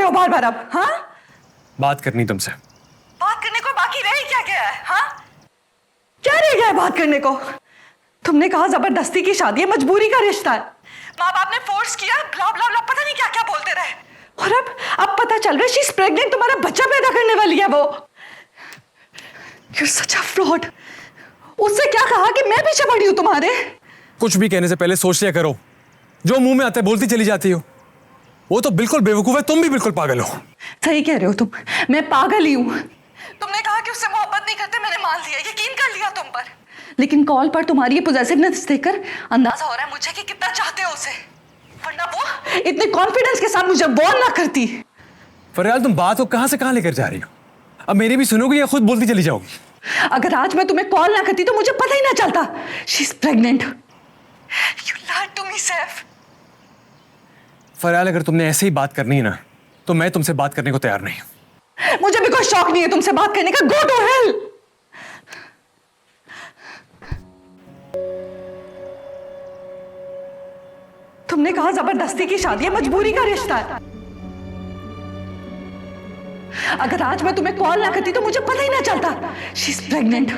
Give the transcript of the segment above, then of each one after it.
रहे हो बार बार अब? हाँ, बात करनी तुमसे। बात करने को बाकी रह क्या गया है? हाँ, क्या रह गया है बात करने को? तुमने कहा जबरदस्ती की शादी है, मजबूरी का रिश्ता है, माँ बाप ने फोर्स किया, ब्ला ब्ला ब्ला, पता नहीं क्या क्या बोलते रहे, और अब पता चल रहा है शी इज प्रेग्नेंट, तुम्हारा बच्चा पैदा करने वाली है वो। You're such a fraud। उससे क्या कहा कि मैं पीछे पड़ी हूं तुम्हारे? कुछ भी कहने से पहले सोच लिया करो, जो मुंह में आता है बोलती चली जाती हो। वो तो बिल्कुल बेवकूफ है, तुम भी बिल्कुल पागल हो। सही कह रहे हो तुम, मैं पागल ही हूं। तुमने कहा कि उससे मोहब्बत नहीं करते, मैंने मान लिया, यकीन कर लिया तुम पर, लेकिन कॉल पर तुम्हारी ये पॉसेसिवनेस देखकर अंदाजा हो रहा है मुझे कि कितना चाहते हो उसे, वरना वो इतने कॉन्फिडेंस के साथ मुझे वॉर्न ना करती। फरियाल, तुम बात को कहां से कहां लेकर जा रही हो? अब मेरी भी सुनोगी या खुद बोलती चली जाओगी? अगर आज मैं तुम्हें कॉल ना करती तो मुझे पता ही ना चलता she is pregnant. You lied to me Saif. Fariyal, अगर तुमने ऐसे ही बात करनी है ना, तो मैं तुमसे बात करने को तैयार नहीं हूं। मुझे भी कोई शौक नहीं है तुमसे बात करने का, गो टू हेल। तुमने कहा जबरदस्ती की शादी है, मजबूरी का रिश्ता है। अगर आज मैं तुम्हें कॉल ना करती तो मुझे पता ही ना चलता she is pregnant.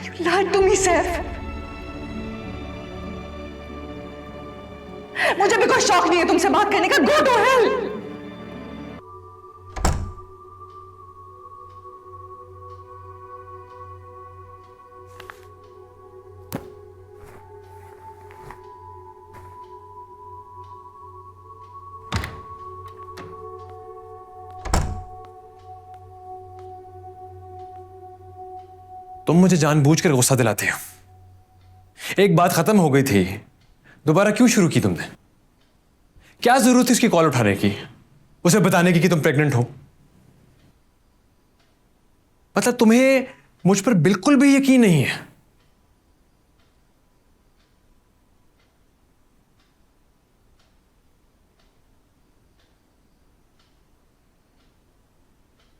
You lied to me Saif. मुझे भी कोई शौक नहीं है तुमसे बात करने का, गो टू हेल। तुम मुझे जानबूझकर गुस्सा दिलाती हो। एक बात खत्म हो गई थी, दोबारा क्यों शुरू की तुमने? क्या जरूरत थी उसकी कॉल उठाने की, उसे बताने की कि तुम प्रेग्नेंट हो? मतलब तुम्हें मुझ पर बिल्कुल भी यकीन नहीं है?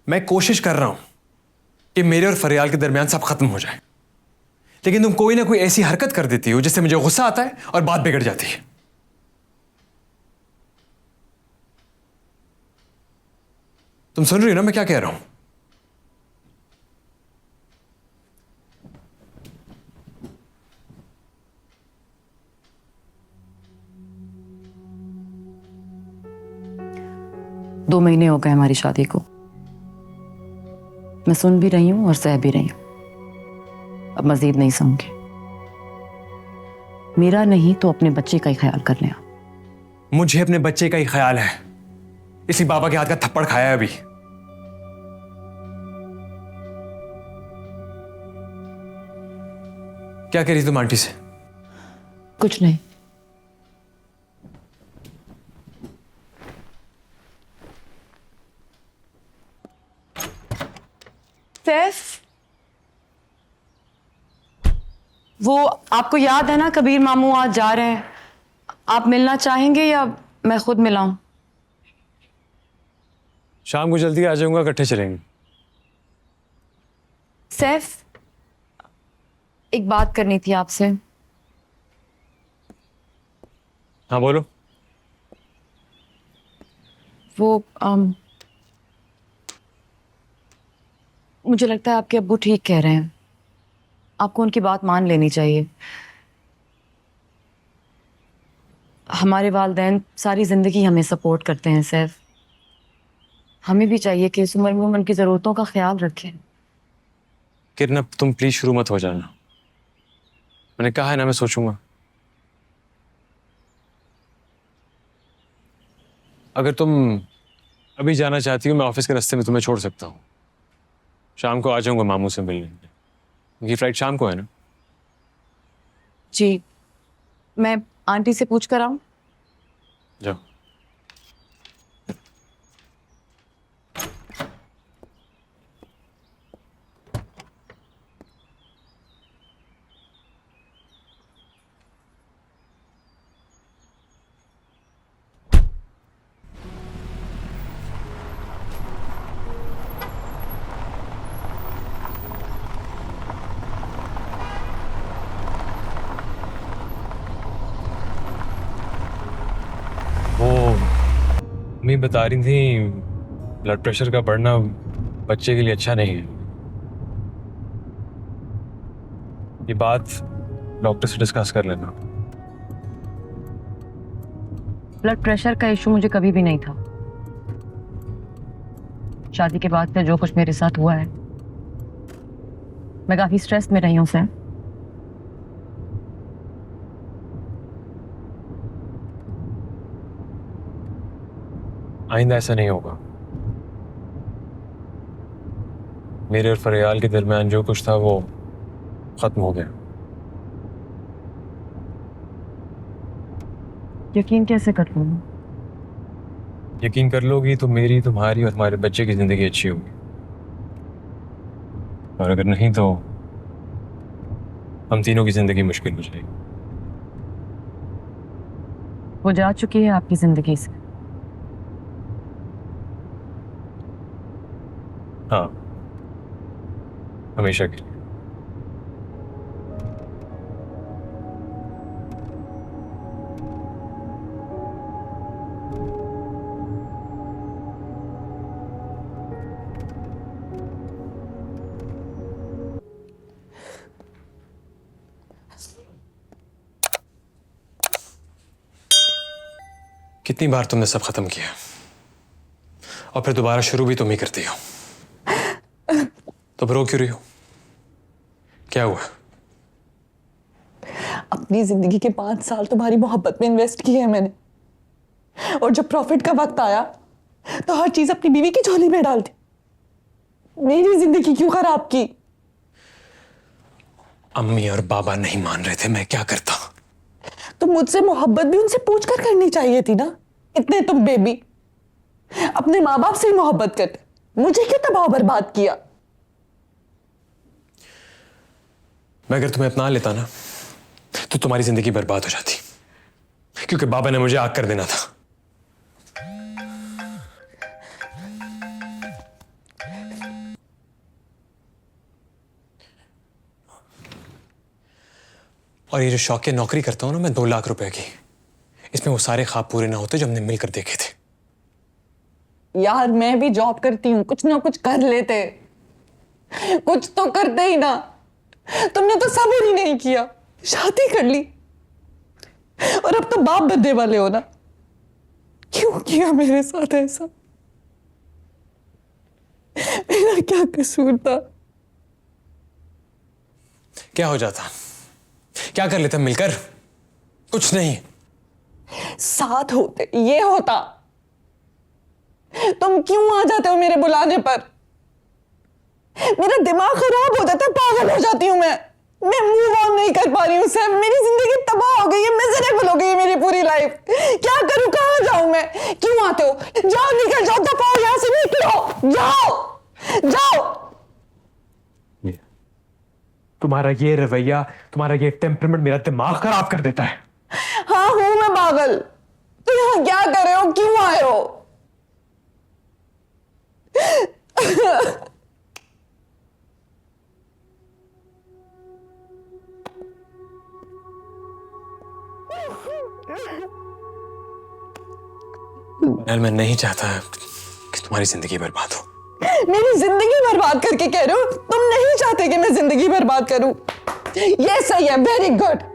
मैं कोशिश कर रहा हूं कि मेरे और फरियाल के दरमियान सब खत्म हो जाए, लेकिन तुम कोई ना कोई ऐसी हरकत कर देती हो जिससे मुझे गुस्सा आता है और बात बिगड़ जाती है। तुम सुन रही हो ना मैं क्या कह रहा हूं? दो महीने हो गए हमारी शादी को। मैं सुन भी रही हूं और सह भी रही हूं। अब मजीद नहीं सहूंगी। मेरा नहीं तो अपने बच्चे का ही ख्याल कर लें। मुझे अपने बच्चे का ही ख्याल है, इसी बाबा के हाथ का थप्पड़ खाया है अभी। क्या कह रही तुम आंटी से? कुछ नहीं। सैफ, वो आपको याद है ना, कबीर मामू आज जा रहे हैं। आप मिलना चाहेंगे या मैं खुद मिलाऊं? शाम को जल्दी आ जाऊंगा, इकट्ठे चलेंगे। सैफ, एक बात करनी थी आपसे। हाँ बोलो। वो मुझे लगता है आपके अब्बू ठीक कह रहे हैं। आपको उनकी बात मान लेनी चाहिए। हमारे वालिदैन सारी जिंदगी हमें सपोर्ट करते हैं सैफ। हमें भी चाहिए कि इस उम्र में हम उनकी जरूरतों का ख्याल रखें। किरण, अब तुम प्लीज शुरू मत हो जाना। मैंने कहा है ना मैं सोचूंगा। अगर तुम अभी जाना चाहती हो, मैं ऑफिस के रास्ते में तुम्हें छोड़ सकता हूँ। शाम को आ जाऊंगा मामू से मिलने। उनकी फ्लाइट शाम को है ना? जी, मैं आंटी से पूछ कर आऊं? जाओ। ओ अम्मी बता रही थी ब्लड प्रेशर का बढ़ना बच्चे के लिए अच्छा नहीं है। ये बात डॉक्टर से डिस्कस कर लेना। ब्लड प्रेशर का इशू मुझे कभी भी नहीं था। शादी के बाद से जो कुछ मेरे साथ हुआ है, मैं काफी स्ट्रेस में रही हूँ सर। आइंदा ऐसा नहीं होगा। मेरे और फरियाल के दरमियान जो कुछ था वो खत्म हो गया। यकीन कैसे कर लूँ? यकीन कर लोगी तो मेरी, तुम्हारी और हमारे बच्चे की जिंदगी अच्छी होगी, और अगर नहीं तो हम तीनों की जिंदगी मुश्किल हो जाएगी। वो जा चुकी है आपकी जिंदगी से। हाँ, हमेशा के लिए। कितनी बार तुमने सब खत्म किया और फिर दोबारा शुरू भी तुम ही करती हो, तो फिर रो क्यों रही हो? क्या हुआ? अपनी जिंदगी के 5 साल तुम्हारी मोहब्बत में इन्वेस्ट किए हैं मैंने, और जब प्रॉफिट का वक्त आया तो हर चीज अपनी बीवी की झोली में डाल दी। मेरी जिंदगी क्यों खराब की? अम्मी और बाबा नहीं मान रहे थे, मैं क्या करता? तो मुझसे मोहब्बत भी उनसे पूछ कर करनी चाहिए थी ना। इतने तुम बेबी, अपने माँ बाप से ही मोहब्बत करते, मुझे क्यों तबाह बर्बाद किया? मैं अगर तुम्हें अपना लेता ना तो तुम्हारी जिंदगी बर्बाद हो जाती, क्योंकि बाबा ने मुझे आग कर देना था। और ये जो शौकिया नौकरी करता हूं ना मैं 2 लाख रुपए की, इसमें वो सारे ख्वाब पूरे ना होते जो हमने मिलकर देखे थे। यार मैं भी जॉब करती हूँ, कुछ ना कुछ कर लेते, कुछ तो करते ही ना। तुमने तो सब्र ही नहीं किया, शादी कर ली और अब तो बाप बनने वाले हो ना। क्यों किया मेरे साथ ऐसा? मेरा क्या कसूर था? क्या हो जाता? क्या कर लेते हम मिलकर? कुछ नहीं। साथ होते ये होता। तुम क्यों आ जाते हो मेरे बुलाने पर? मेरा दिमाग खराब हो जाता है, पागल हो जाती हूँ मैं मूव ऑन नहीं कर पा रही हूँ सैफ। मेरी जिंदगी तबाह हो गई है, मिजरेबल हो गई है मेरी पूरी लाइफ। क्या करूँ, कहाँ जाऊं मैं? क्यों आते हो? जाओ, निकल जाओ, दफा हो यहां से, निकलो, जाओ जाओ। तुम्हारा ये रवैया, तुम्हारा ये टेम्परामेंट मेरा दिमाग खराब कर देता है। हाँ हूं मैं पागल। तो यहाँ क्या कर रहे हो, क्यों आए हो? यार मैं नहीं चाहता कि तुम्हारी जिंदगी बर्बाद हो। मेरी जिंदगी बर्बाद करके कह रहे हो? तुम नहीं चाहते कि मैं जिंदगी बर्बाद करूं? ये सही है, वेरी गुड।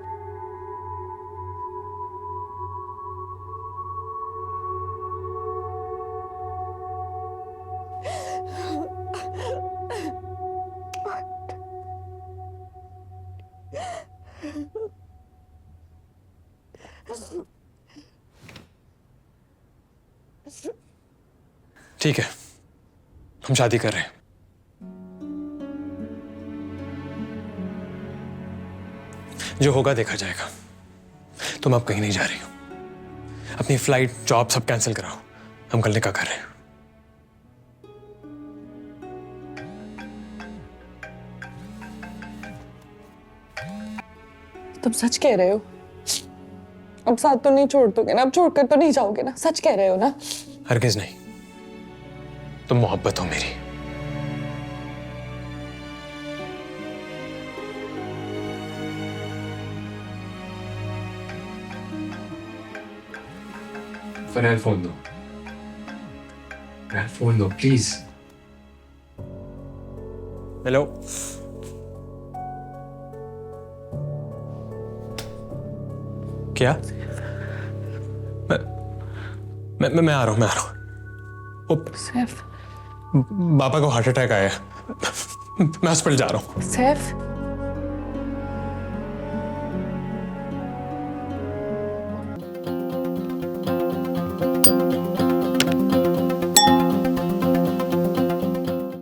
ठीक है, हम शादी कर रहे हैं। जो होगा देखा जाएगा। तुम अब कहीं नहीं जा रही हो। अपनी फ्लाइट, जॉब सब कैंसिल कराओ। हम कल निकाह कर रहे हैं। तुम सच कह रहे हो? अब साथ तो नहीं छोड़ दोगे ना? अब छोड़कर तो नहीं जाओगे ना? सच कह रहे हो ना? हरगिज नहीं। तुम मोहब्बत हो मेरी। फरहाल फोन दो। फोन दो प्लीज। हेलो। क्या? मैं आ रहा हूं, मैं आ रहा हूं। सैफ, पापा को हार्ट अटैक आया है। मैं हॉस्पिटल जा रहा हूं। सैफ।